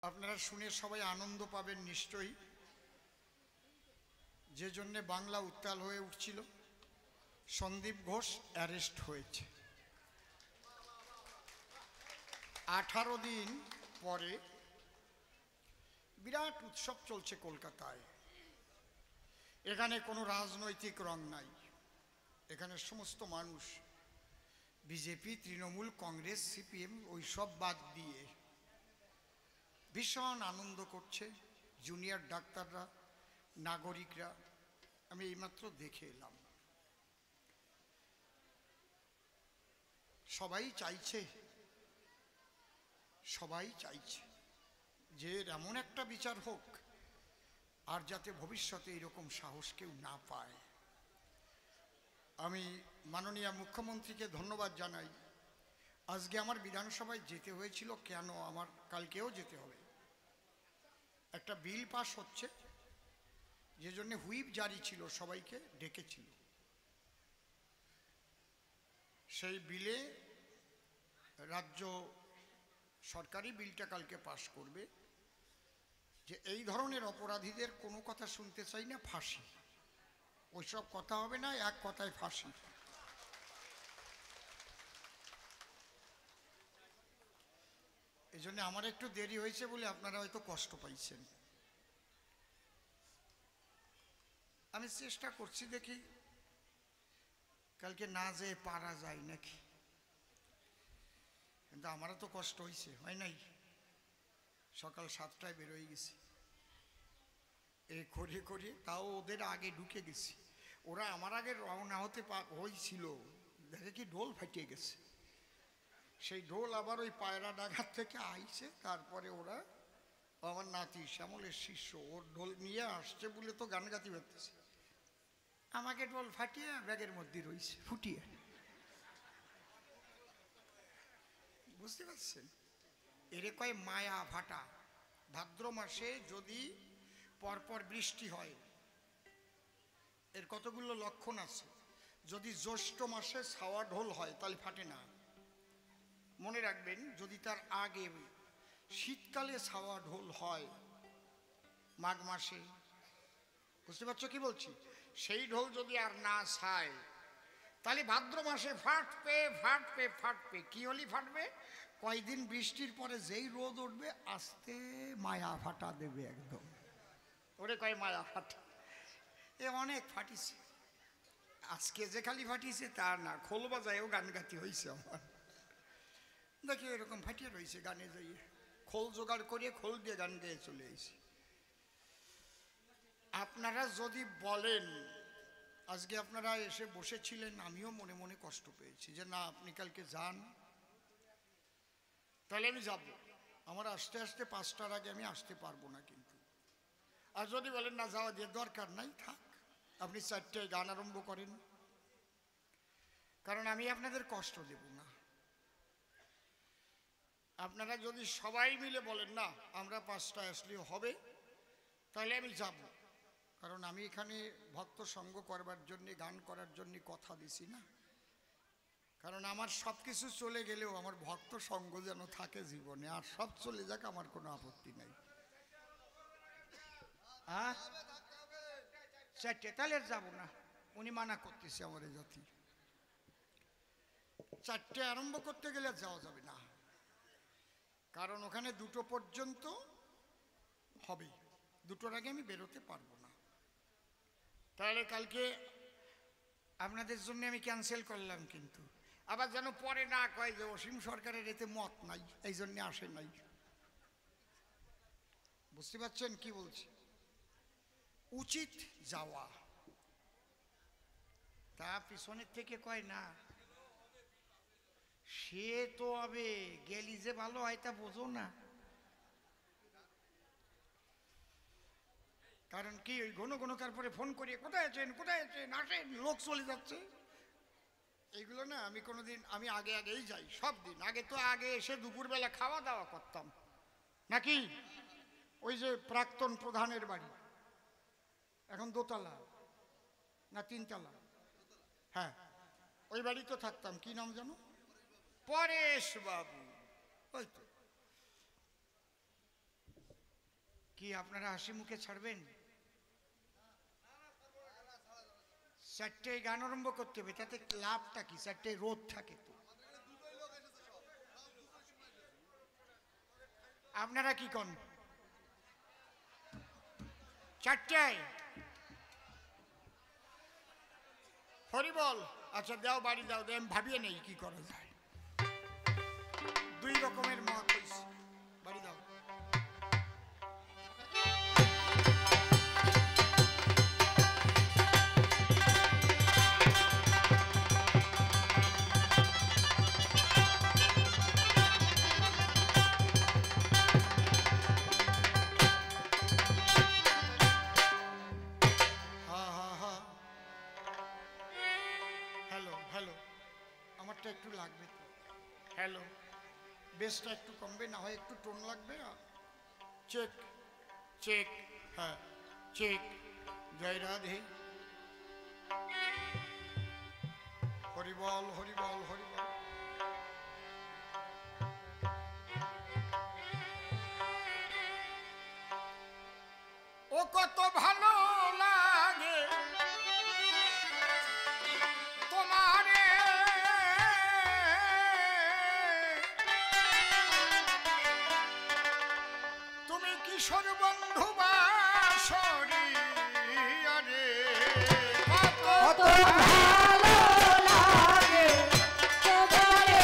আপনারা শুনে সবাই আনন্দ পাবেন নিশ্চয়ই। যে জন্যে বাংলা উত্তাল হয়ে উঠছিল, সন্দীপ ঘোষ অ্যারেস্ট হয়েছে। 18 দিন পরে বিরাট উৎসব চলছে কলকাতায়। এখানে কোনো রাজনৈতিক রং নাই, এখানে সমস্ত মানুষ বিজেপি, তৃণমূল, কংগ্রেস, সিপিএম ওই সব বাদ দিয়ে ভীষণ আনন্দ করছে। জুনিয়র ডাক্তাররা, নাগরিকরা, আমি এইমাত্র দেখে এলাম। সবাই চাইছে যে এমন একটা বিচার হোক আর যাতে ভবিষ্যতে এরকম সাহস কেউ না পায়। আমি মাননীয় মুখ্যমন্ত্রীকে ধন্যবাদ জানাই। আজকে আমার বিধানসভায় যেতে হয়েছিল কেন, আমার কালকেও যেতে হবে। একটা বিল পাস হচ্ছে, যে জন্য হুইপ জারি ছিল, সবাইকে ডেকেছিল। সেই বিলে রাজ্য সরকারি বিলটা কালকে পাস করবে যে এই ধরনের অপরাধীদের কোনো কথা শুনতে চাই না, ফাঁসি। ওইসব কথা হবে না, এক কথায় ফাঁসি। এই জন্য আমার একটু দেরি হয়েছে বলে আপনারা হয়তো কষ্ট পাইছেন। আমি চেষ্টা করছি, দেখি কালকে না যেয়ে পারা যায় নাকি। কিন্তু আমারও তো কষ্ট হয়েছে, হয় নাই? সকাল 7টায় বেরোয় গেছি, এই করে তাও ওদের আগে ঢুকে গেছি। ওরা আমার আগে রওনা হতে হয়েছিল, দেখে কি ঢোল ফাটিয়ে গেছে। সেই ঢোল আবার ওই পায়রা ডাঘার থেকে আইছে। তারপরে ওরা, আমার নাতি শ্যামলের শিষ্য, ওর ঢোল নিয়ে আসছে বলে তো গান গাতি বেরতেছে, আমাকে ঢোল ফাটিয়ে ব্যাগের মধ্যে রয়েছে ফুটিয়ে। বুঝতে পারছেন? এরে কয় মায়া ভাটা। ভাদ্র মাসে যদি পরপর বৃষ্টি হয়, এর কতগুলো লক্ষণ আছে। যদি জ্যৈষ্ঠ মাসে ছাওয়া ঢোল হয় তাহলে ফাটে না। মনে রাখবেন, যদি তার আগে শীতকালে ছাওয়া ঢোল হয়, মাঘ মাসে, বুঝতে পারছো কি বলছি, সেই ঢোল যদি আর না ছায় তাহলে ভাদ্র মাসে ফাটবে। কি হলি ফাটবে? কয়দিন বৃষ্টির পরে যেই রোদ উঠবে, আস্তে মায়া ফাটা দেবে একদম। ওরে কয় মায়া ফাটা। এ অনেক ফাটিছে, আজকে যে খালি ফাটিছে তা না, খোল বাজায়ও গান গাতি হয়েছে আমার। দেখি এরকম ফাটিয়ে রয়েছে, গানে যাইয়ে খোল জোগাড় করিয়ে খোল দিয়ে গান গেয়ে চলে এসেছি। আপনারা যদি বলেন, আজকে আপনারা এসে বসেছিলেন, আমিও মনে মনে কষ্ট পেয়েছি যে না, আপনি কালকে যান, তাহলে আমি যাব। আমার আসতে 5টার আগে আমি আসতে পারবো না। কিন্তু আর যদি বলেন না, যাওয়া দিয়ে দরকার নাই, থাক, আপনি 4টায় গান আরম্ভ করেন, কারণ আমি আপনাদের কষ্ট দেব না। আপনারা যদি সবাই মিলে বলেন না আমরা 5টায় আসলেও হবে, তাহলে আমি যাব। কারণ আমি এখানে ভক্ত সঙ্গ করবার জন্যে, গান করার জন্যে কথা দিছি না। কারণ আমার সব কিছু চলে গেলেও আমার ভক্ত সঙ্গ যেন থাকে জীবনে, আর সব চলে যাক, আমার কোনো আপত্তি নাই। 4টে তাহলে যাব না, উনি মানা করতেছে আমার জাতি। 4টে আরম্ভ করতে গেলে যাওয়া যাবে না, কারণ ওখানে 2টো পর্যন্ত হবে, 2টোর আগে আমি বেরোতে পারবো না। তাহলে কালকে আপনাদের জন্য আমি ক্যান্সেল করলাম। কিন্তু আবার যেন পরে না কয় যে অসীম সরকারের এতে মত নাই, এই জন্যে আসে নাই। বুঝতে পারছেন কি বলছি? উচিত যাওয়া, তা পিছনের থেকে কয় না, সে তো হবে গেলি যে ভালো হয় তা বোঝো না। কারণ কি, ওই ঘন ঘন তারপরে ফোন করিয়ে কোথায় আছেন আসেন, লোক চলে যাচ্ছে, এইগুলো না আমি কোনোদিন, আমি আগেই যাই সব দিন। আগে তো আগে এসে দুপুরবেলা খাওয়া দাওয়া করতাম নাকি। ওই যে প্রাক্তন প্রধানের বাড়ি, এখন 2তলা না 3তলা, হ্যাঁ, ওই বাড়ি তো থাকতাম। কি নাম জানো? পরেশ বাবু। ওই তো কি আপনারা হাসি মুখে ছাড়বেন? 4টায় গান আরম্ভ করতে হবে, তাতে লাভটা কি? 4টায় রোদ থাকে তো। আপনারা কি করেন? 4টায় হরিবল। আচ্ছা দাও, বাড়ি দাও, আমি ভাবিয়ে নেই কি করা যায়। 2 রকমের মত হইছে, বাড়ি দাও। আমারটা একটু লাগবে তো। হ্যালো, বেসটা একটু কমবে, না হয় একটু টোন লাগবে। চেক চেক, হ্যাঁ চেক। জয় রাধে, হরিবল হরিবল হরিবল। ও কত ভালো লাগে তোমারে, তুমি কিশোর বন্ধু বাসরি। আরে কত ভালো লাগে তোমারে,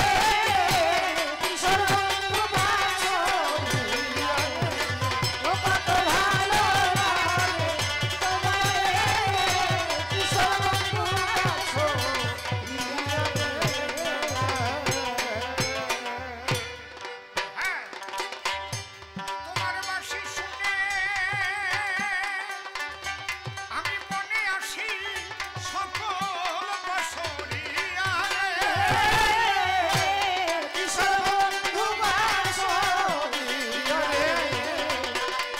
কিশোর বন্ধু বাসরি। ও কত ভালো লাগে তোমারে, কিশোর বন্ধু বাসরি। তোমার বাঁশি শুনে আমি মনে আসি সকল বছরই। কিশোর বন্ধু বাঁশরি,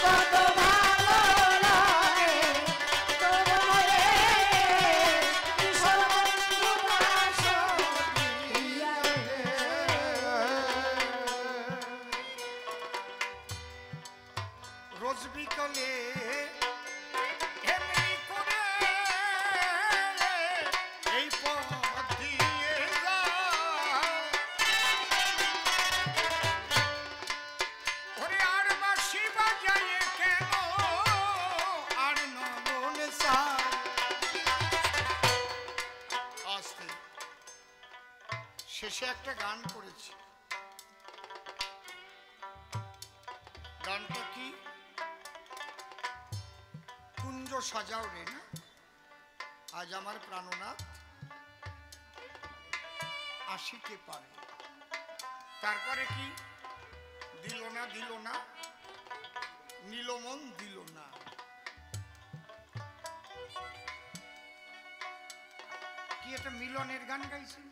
কত ভালো লাগে তোমারে, কিশোর বন্ধু বাঁশরি। রোজ বিকালে এমনি করে এই পথ দিয়ে যায়। ওরে আর বাঁশি বাজায়ে কেন আর নমন চায়। আস্তে শেষে একটা গান করেছি। গানটা কি? কুঞ্জ সাজাও রে না, আজ আমার প্রাণনাথ আসিতে পারে। তারপরে কি? দিল না দিল না, নীলমন দিল না। কি এটা মিলনের গান গাইছেন?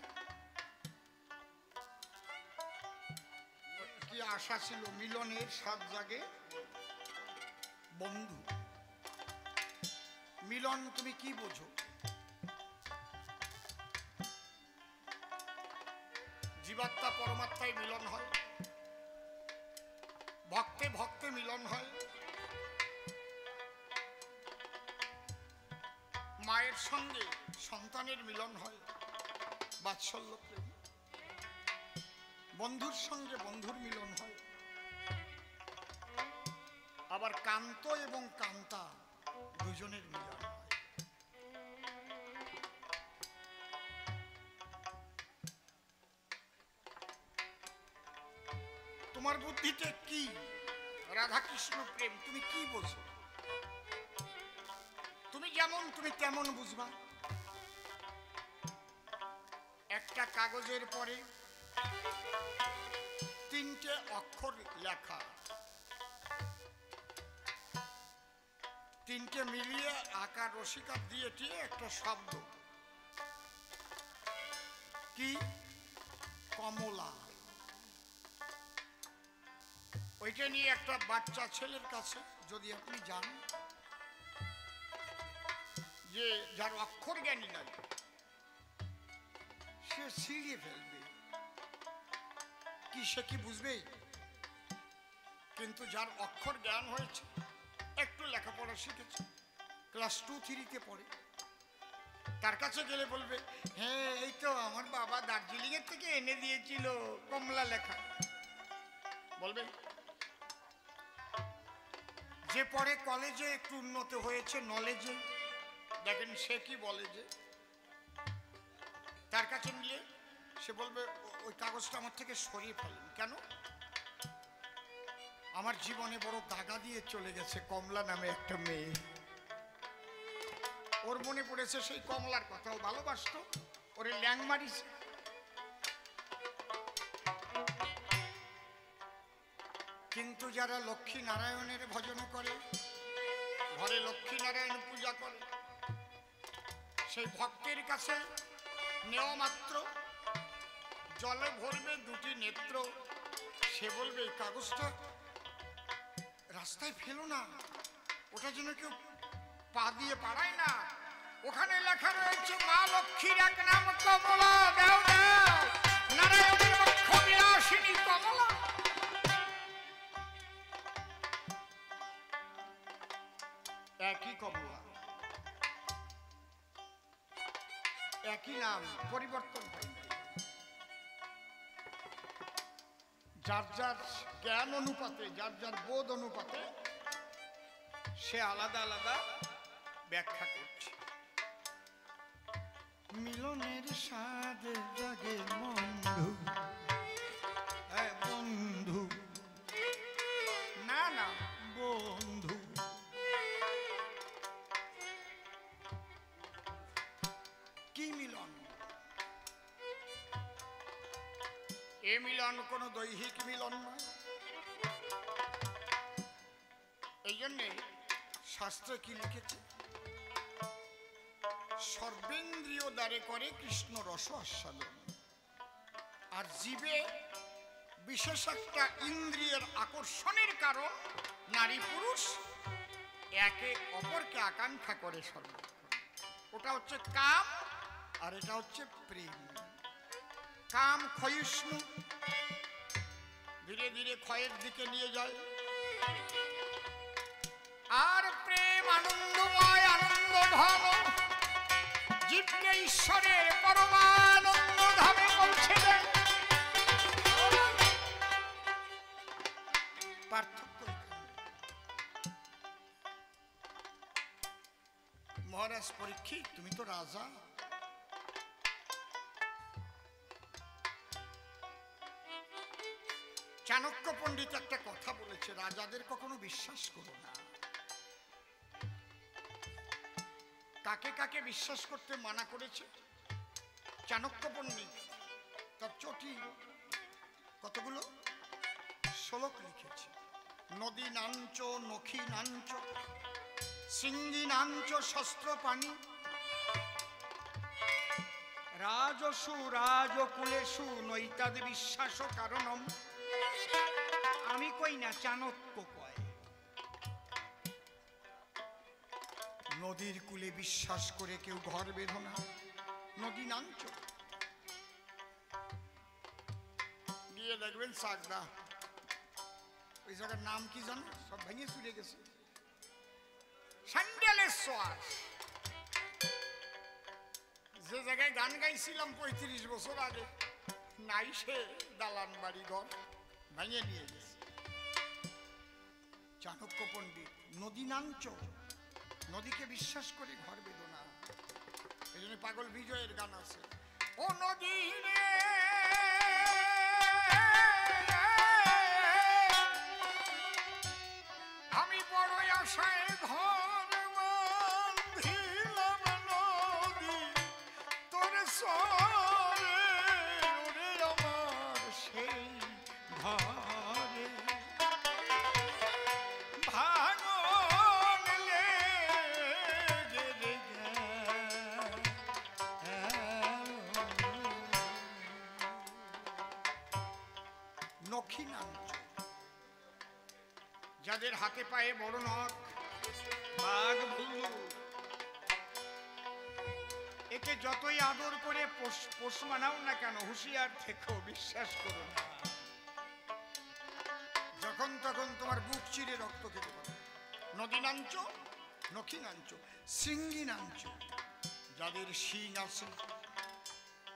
কি আশা ছিল মিলনের 7 জাগে বন্ধু। মিলন তুমি কি বোঝো? জীবাত্মা পরমাত্মায় মিলন হয়, ভক্তে ভক্তে মিলন হয়, মায়ের সঙ্গে সন্তানের মিলন হয়, বাৎসল্য প্রেম। বন্ধুর সঙ্গে বন্ধুর মিলন হয়, আবার কান্ত এবং কান্তা দুজনের মিলন হয়। তোমার বুদ্ধিতে কি রাধা কৃষ্ণ প্রেম তুমি কি বোঝো? তুমি যেমন তুমি তেমন বুঝবা। একটা কাগজের পরে 3টে অক্ষর লেখা, 3টে মিলিয়ে আকার রসিকার দিয়ে একটা শব্দ। কি? কমলা। ওইটা নিয়ে একটা বাচ্চা ছেলের কাছে যদি আপনি যান, যে যার অক্ষর জ্ঞানী নাই, সে ছিঁড়িয়ে ফেলবে। কি সে কি বুঝবে? কিন্তু যার অক্ষর জ্ঞান হয়েছে লেখাপড়া শিখেছে, ক্লাস 2-3-তে পড়ে। তার কাছে গেলে বলবে, হ্যাঁ এই তো আমার বাবা দার্জিলিং এর থেকে এনে দিয়েছিল কমলা লেখা। বলবে যে পরে কলেজে একটু উন্নত হয়েছে নলেজে, দেখেন সে কি বলে, যে তার কাছে নিলে সে বলবে ওই কাগজটা আমার থেকে সরিয়ে ফেলেন। কেন? আমার জীবনে বড় দাগা দিয়ে চলে গেছে কমলা নামে একটা মেয়ে। ওর মনে পড়েছে সেই কমলার কথা, ও ভালোবাসতো, ওরে ল্যাং মারিছে। কিন্তু যারা লক্ষ্মী নারায়ণের ভজন করে, ঘরে লক্ষ্মী নারায়ণ পূজা করে, সেই ভক্তের কাছে নেওয়া মাত্র জলে ভরবে 2টি নেত্র, সে বলবে এই কাগজটা রাস্তায় ফেলো না, ওটা যেন কেউ পা দিয়ে পাড়ায় না। ওখানে লেখা রয়েছে মা লক্ষ্মীর এক নাম কমলা, দাও দাও নারায়ণের বক্ষ বিলাসিনী কমলা। একই কমলা, একই নাম, পরিবর্তন হয়নি। যার যার জ্ঞান অনুপাতে, যার যার বোধ অনুপাতে সে আলাদা আলাদা ব্যাখ্যা করছে। মিলনের স্বাদ জাগে বন্ধু, বন্ধু না না বন্ধু, কি মিলন? এ মিলন কোন দৈহিক মিলন নয়। এই জন্যে শাস্ত্রে কি লিখেছে? সর্বেন্দ্রিয় দ্বারে করে কৃষ্ণ রস আস্বাদন। আর জীবে বিশেষ একটা ইন্দ্রিয়ের আকর্ষণের কারণ নারী পুরুষ একে অপরকে আকাঙ্ক্ষা করে সর্বক্ষণ। ওটা হচ্ছে কাম, আর এটা হচ্ছে প্রেম। কাম ক্ষয়িষ্ণু, ধীরে ধীরে ক্ষয়ের দিকে নিয়ে যায়, আর প্রেম আনন্দময়, আনন্দ ধন, জীবকে ঈশ্বরের পরমানন্দ ধামে পৌঁছে দেয়। পার্থক্য মহারাজ পরীক্ষিত, তুমি তো রাজা, চাণক্য পণ্ডিত একটা কথা বলেছে, রাজাদের কখনো বিশ্বাস করো না। কাকে কাকে বিশ্বাস করতে মানা করেছে চাণক্য পণ্ডিত? তার চটি কতগুলো শ্লোক লিখেছে। নদী নাঞ্চ নখী নাঞ্চ সিঙ্গি নাঞ্চ শস্ত্র পানি রাজসু রাজকুলেষু নৈতাদ বিশ্বাস কারণম। আমি কই না, চাণক্য কয়। নদীর কূলে বিশ্বাস করে কেউ ঘর বেঁধো না, নদী নাঞ্চ। গিয়ে দেখবেন সাগদা, ওই জায়গার নাম কি জানো? সব ভেঙে চুরে গেছে। স্যান্ডেলেশ্বর, যে জায়গায় গান গাইছিলাম 35 বছর আগে, নাই সে দালান বাড়ি ঘর, ভেঙে নিয়ে গেছে। চাণক্য পণ্ডিত নদী নাঞ্চ, নদীকে বিশ্বাস করে ঘর বেঁধো না। এই জন্য পাগল বিজয়ের গান আছে, ও নদী রে আমি বড় আশায় ঘর বাঁধিলাম, নদী তোর সরে ওরে আমার সেই ঘরে ভাঙন লেগে রে নখী নাঞ্চ। যাদের হাতে পায়ে বড় নখ, বাঘ ভাল্লুক, একে যতই আদর করে পোষ মানাও না কেন, হুঁশিয়ার থেকেও বিশ্বাস করো না। যখন তখন তোমার বুক চিরে রক্ত খেতে পারে। নদীনাঞ্চ নখিনাঞ্চ শৃঙ্গিনাঞ্চ, যাদের শিং আছে।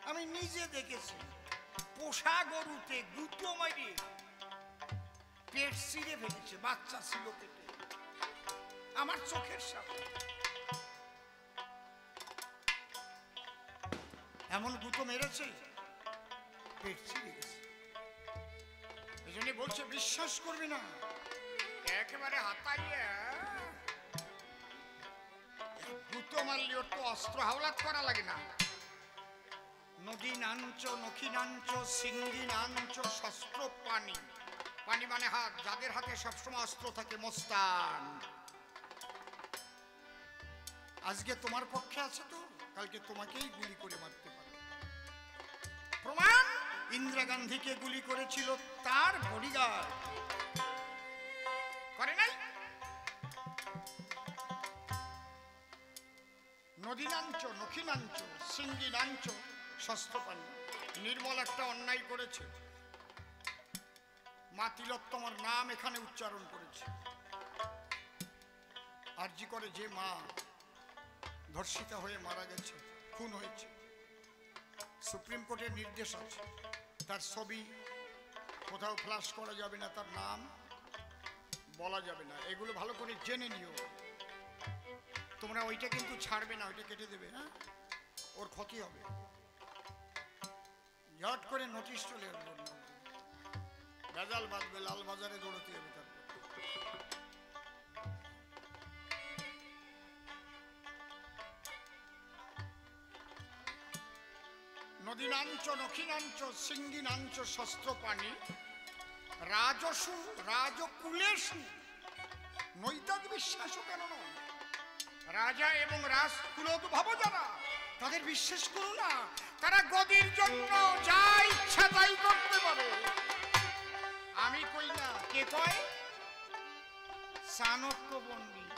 আমি নিজে দেখেছি পোষা গরুতে গুঁতো মারিয়ে পেট ছিঁড়ে ফেলেছে, বাচ্চা ছিল পেটে, আমার চোখের সামনে। এমন গুঁতো মেরেছে পেট ছিঁড়ে গেছে। এই জন্য বলছে বিশ্বাস করবি না, একেবারে হাতাইয়া গুঁতো মারলি ওর তো অস্ত্র হাওলাত করা লাগে না। নদীনাঞ্চ নখিনাঞ্চ শৃঙ্গিনাঞ্চ শস্ত্র পানি, পানি মানে হাত, যাদের হাতে সবসময় অস্ত্র থাকে মোস্তান। আজকে তোমার পক্ষে আছে তো কালকে তোমাকেই গুলি করে মারতে পারে। প্রমাণ, ইন্দিরা গান্ধীকে গুলি করেছিল তার বডিগার্ড, করে নাই? নদীনাঞ্চ নখিনাঞ্চ শৃঙ্গিনাঞ্চ শস্ত্রপানি। নির্মল একটা অন্যায় করেছে, মা তিলোত্তমার নাম এখানে উচ্চারণ করেছে। আরজি করে যে মা ধর্ষিতা হয়ে মারা গেছে, খুন হয়েছে, সুপ্রিম কোর্টের নির্দেশ আছে তার ছবি কোথাও ফ্ল্যাশ করা যাবে না, তার নাম বলা যাবে না। এগুলো ভালো করে জেনে নিও তোমরা। ওইটা কিন্তু ছাড়বে না, ওইটা কেটে দেবে, হ্যাঁ, ওর ক্ষতি হবে। ঝট করে নোটিশ চলে আসবে, ভেজাল বাঁধবে, লাল বাজারে দৌড়তে হবে। তারপর নদীনাঞ্চ নখিনাঞ্চ শৃঙ্গিনাঞ্চ শস্ত্রপানি রাজসু রাজকুলেষু নৈতাদ বিশ্বাসও কেন নয়। রাজা এবং রাজকুলোদ্ভব যারা, তাদের বিশ্বাস করো না, তারা গদির জন্য যা ইচ্ছা তাই করতে পারে। আমি কই না, কে কয়? চাণক্য পণ্ডিত।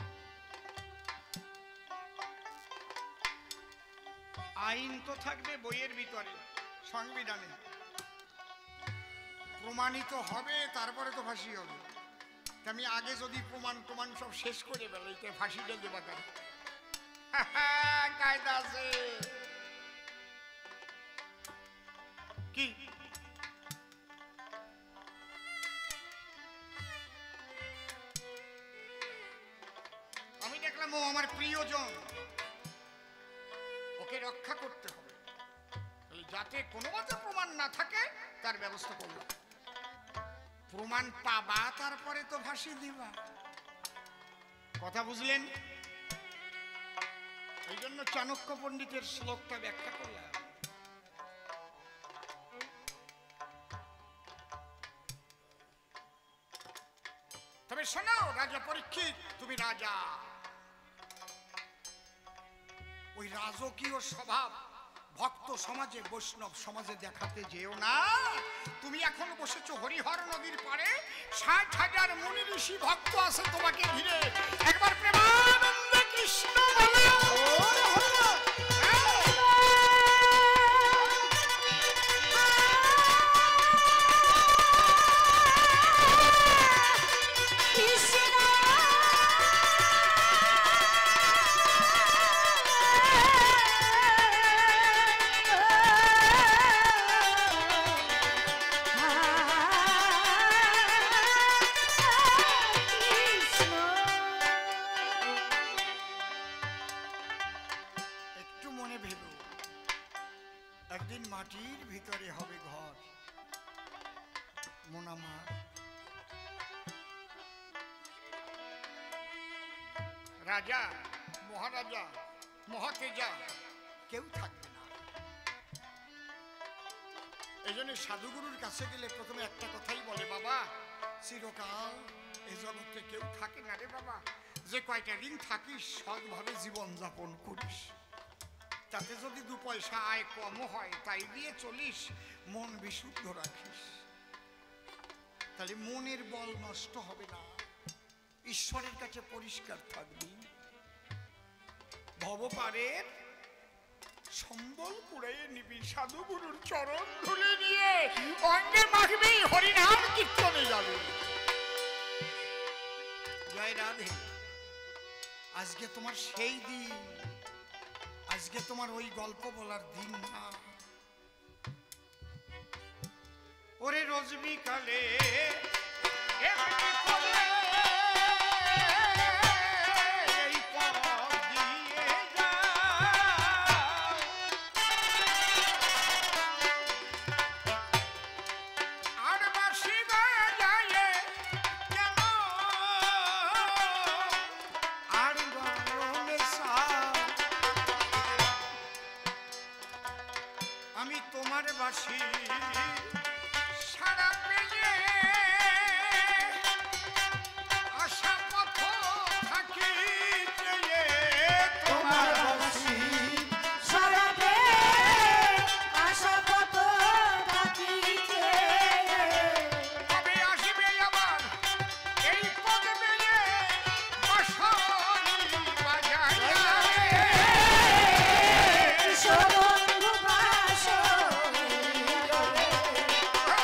আইন তো থাকবে বইয়ের ভিতরে, সংবিধানে প্রমাণিত হবে, তারপরে তো ফাঁসি হবে। আমি আগে যদি প্রমাণ সব শেষ করে বেলাইতে ফাঁসিটা দেবা কেন? কায়দা আছে কি? আমি দেখলাম ও আমার প্রিয়জন, ওকে রক্ষা করতে হবে, যাতে কোনো মতে প্রমাণ না থাকে তার ব্যবস্থা করব। প্রমাণ পাবা তারপরে তো ফাঁসি দিবা, কথা বুঝলেন? এই জন্য চাণক্য পণ্ডিতের শ্লোকটা ব্যাখ্যা করলাম। তবে শোনো রাজা পরীক্ষিত, তুমি রাজা, ওই রাজকীয় স্বভাব ভক্ত সমাজে বৈষ্ণব সমাজে দেখাতে যেও না। তুমি এখন বসেছো হরিহর নদীর পাড়ে, ৬০,০০০ মুনি ঋষি ভক্ত আছে তোমাকে ঘিরে। একবার প্রেমানন্দে কৃষ্ণ বলো। একদিন মাটির ভিতরে হবে ঘর, মোনামার রাজা মহারাজা মহাতেজা কেউ থাকবে না। এই জন্য সাধুগুরুর কাছে গেলে প্রথমে একটা কথাই বলে, বাবা চিরকাল এই জগতে কেউ থাকে না রে বাবা, যে কয়টা দিন থাকিস সৎভাবে জীবন যাপন করিস, তাতে যদি 2 পয়সা আয় কমও হয় তাই দিয়ে চলিস, মন বিশুদ্ধ রাখিস, তাহলে মনের বল নষ্ট হবে না, ঈশ্বরের কাছে পরিষ্কার থাকবি। ভবপারের সম্বল কুড়িয়ে নিবি, সাধুগুরুর চরণ ধুলে নিয়ে অঙ্গে মাখবি, হরিনাম কীর্তনে যাবে। জয় রাধে। আজকে তোমার সেই দিন, আজকে তোমার ওই গল্প বলার দিন না। ওরে রোজ বিকালে এমনি করে এই পথ দিয়ে যাও, আর বাঁশি বাজায়ে কেন আর গরমে আমি তোমার বাঁশি সারা পেয়ে আশা পথ থাকি চেয়ে, তোমার বাঁশি সারা পেয়ে আশা পথ থাকি চেয়ে, কবে আসবে আবার এই পদ বেয়ে বাঁশরি বাজাইয়া কিশোর বন্ধু বাঁশরি রে,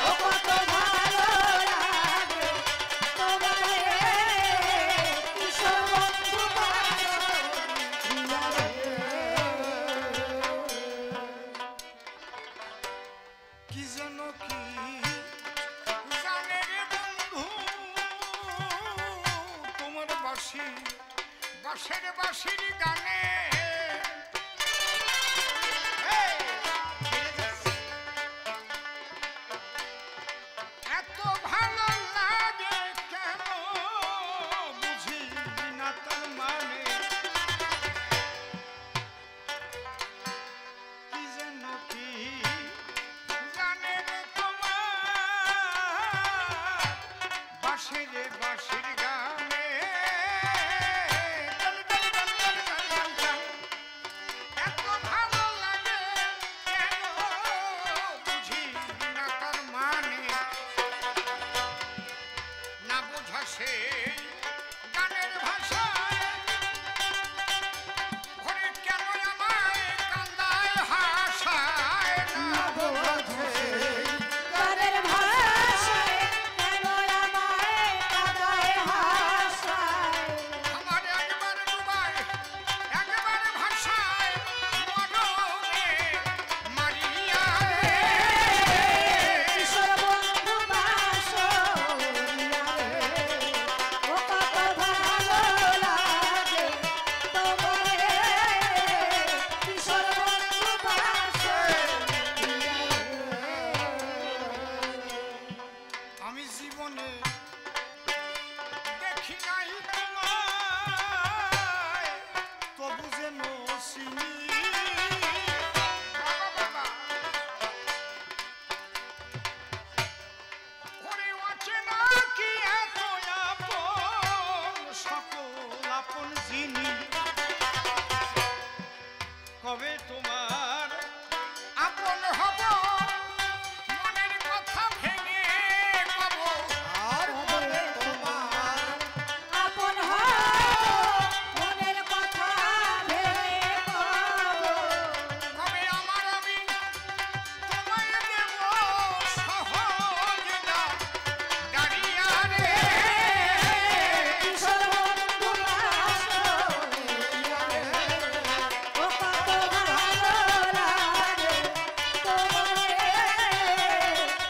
ও কত ভালো লাগে তোমায়, কিশোর বন্ধু বাঁশরি রে। কি যেন কি জানে রে বন্ধু তোমার বাঁশি, বাঁশের বাঁশির গানে এত ভালো লাগে কেন বুঝি না তার মানে, কি যেন কি জানে রে তোমার বাঁশির বাঁশির গানে এত ভালো লাগে কেন বুঝি না তার মানে, না বোঝা সেই গানের ভাষায় ঘরে কেন আমায় কান্দায় হাসায়, না বোঝে গানের ভাষায় কেন আমায় কাঁদায় হাসায়, আমার একবার ডুবায় একবার ভাষায় মরণে মারিয়া রে, কিশোর বন্ধু বাঁশরি রে, ও কত ভালো লাগে তোমায়, কিশোর বন্ধু বাঁশরি রে। আমি জীবনে দেখি নাই তোমায় তবু যেন চিনি, বাবা বাবা ওরে অচেনা কি এত আপন সকল আপন যিনি, কবে তোমার আপন হব মনের কথা ভেঙে কব, আর কবে তোমার আপন হব মনের কথা ভেবে কব, কবে আমার আমি তোমায় দেব সহজ না দাঁড়িয়া রে, কিশোর বন্ধু বাঁশরি রে, ও কত ভালো লাগে তোমায়,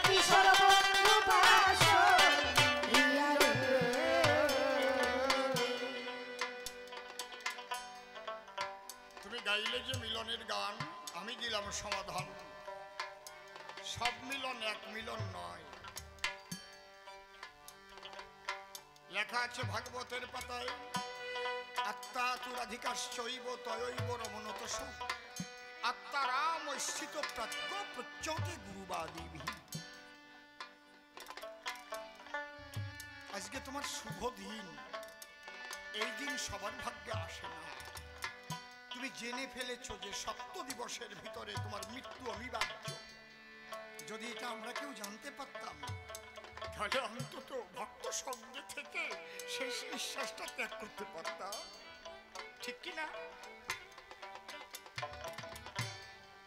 কিশোর বন্ধু বাঁশরি রে। তুমি গাইলে যে মিলনের গান আমি দিলাম সমাধান, সব মিলন এক মিলন নয়। লেখা আছে ভাগবতের পাতায়, আত্মা তুরাধিকাশ্চৈব তয়ৈব রমণতস, আত্মারাম স্থিত প্রাজ্ঞ প্রচ্যতে গুরুবাদিভি। আজকে তোমার শুভ দিন, এই দিন সবার ভাগ্যে আসে না। তুমি জেনে ফেলেছো যে সপ্ত দিবসের ভিতরে তোমার মৃত্যু অনিবার্য। যদি এটা আমরা কেউ জানতে পারতাম তাহলে অন্তত ভক্ত সঙ্গে থেকে শেষ নিঃশ্বাসটা ত্যাগ করতে পারতাম, ঠিক কি না?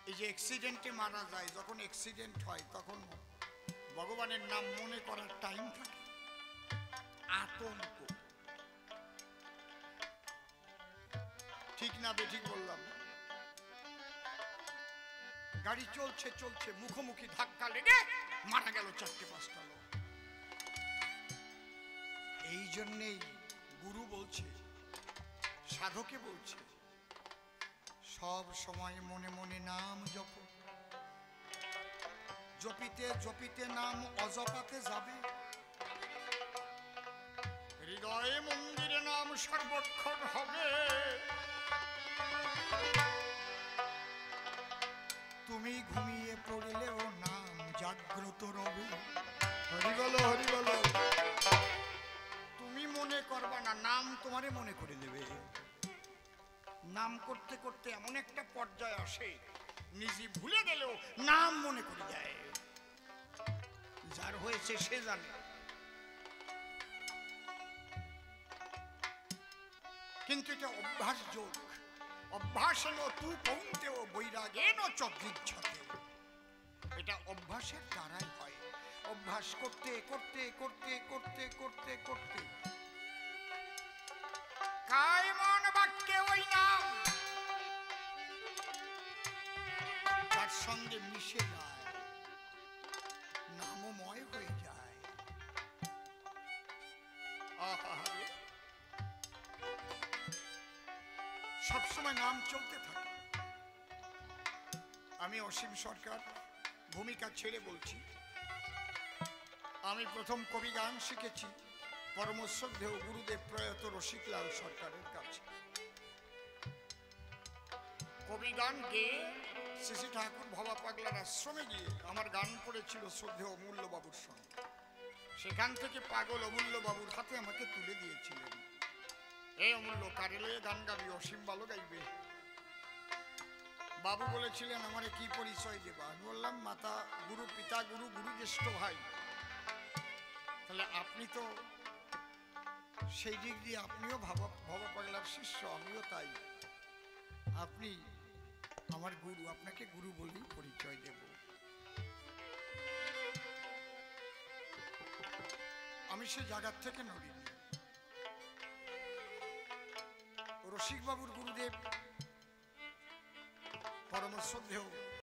এই যে অ্যাক্সিডেন্টে মারা যায়, যখন অ্যাক্সিডেন্ট হয় তখন ভগবানের নাম মনে করার টাইম থাকে, আতঙ্ক। না বেঠিক বললাম? গাড়ি চলছে চলছে, মুখোমুখি ধাক্কা লেগে মারা গেল 4-5টা লোক। এই জন্যেই গুরু বলছে, সাধকে বলছে, সব সময় মনে মনে নাম জপ। জপিতে জপিতে নাম অজপাতে যাবে, হৃদয়ে মন্দিরে নাম সর্বক্ষণ হবে। তুমি ঘুমিয়ে পড়লেও নাম জাগ্রত রবে। হরি বলো, হরি বলো। তুমি মনে করবা না, নাম তোমারে মনে করে দেবে। নাম করতে করতে এমন একটা পর্যায়ে আসে, নিজে ভুলে গেলেও নাম মনে করে দেয়। যার হয়েছে সে জানে। কিন্তু এটা অভ্যাস যোগ। অভ্যাসেন তু কৌন্তেয় বৈরাগেন চদৃচ্ছতে। এটা অভ্যাসের দ্বারাই হয়। অভ্যাস করতে করতে করতে করতে করতে করতে কায় মন বাক্যে ওই নাম তার সঙ্গে মিশে যায়, নামময় হয়ে যায়। আহারে, সবসময় নাম চলতে থাকে। আমি অসীম সরকার ভূমিকা ছেড়ে বলছি, আমি প্রথম কবি গান শিখেছি পরম শ্রদ্ধেয় গুরুদেব প্রয়াত রসিকলাল সরকারের কাছে। কবি গান গেয়ে শ্রী ঠাকুর ভবা পাগলার আশ্রমে গিয়ে আমার গান পড়েছিল শ্রদ্ধেয় অমূল্য বাবুর সঙ্গে। সেখান থেকে পাগল অমূল্য বাবুর হাতে আমাকে তুলে দিয়েছিলেন, এই অমূল্য কারেলে গান গাবি, অসীম ভালো গাইবে। বাবু বলেছিলেন আমারে কি পরিচয় দেবা? আমি বললাম মাতা গুরু, পিতা গুরু, গুরু জ্যেষ্ঠ ভাই। তাহলে আপনি তো সেই দিক দিয়ে আপনিও ভবা পাগলার শিষ্য, আমিও তাই। আপনি আমার গুরু, আপনাকে গুরু বলেই পরিচয় দেব। আমি সে জায়গার থেকে নড়িনি। রসিকবাবুর গুরুদেব পরম শ্রদ্ধেয়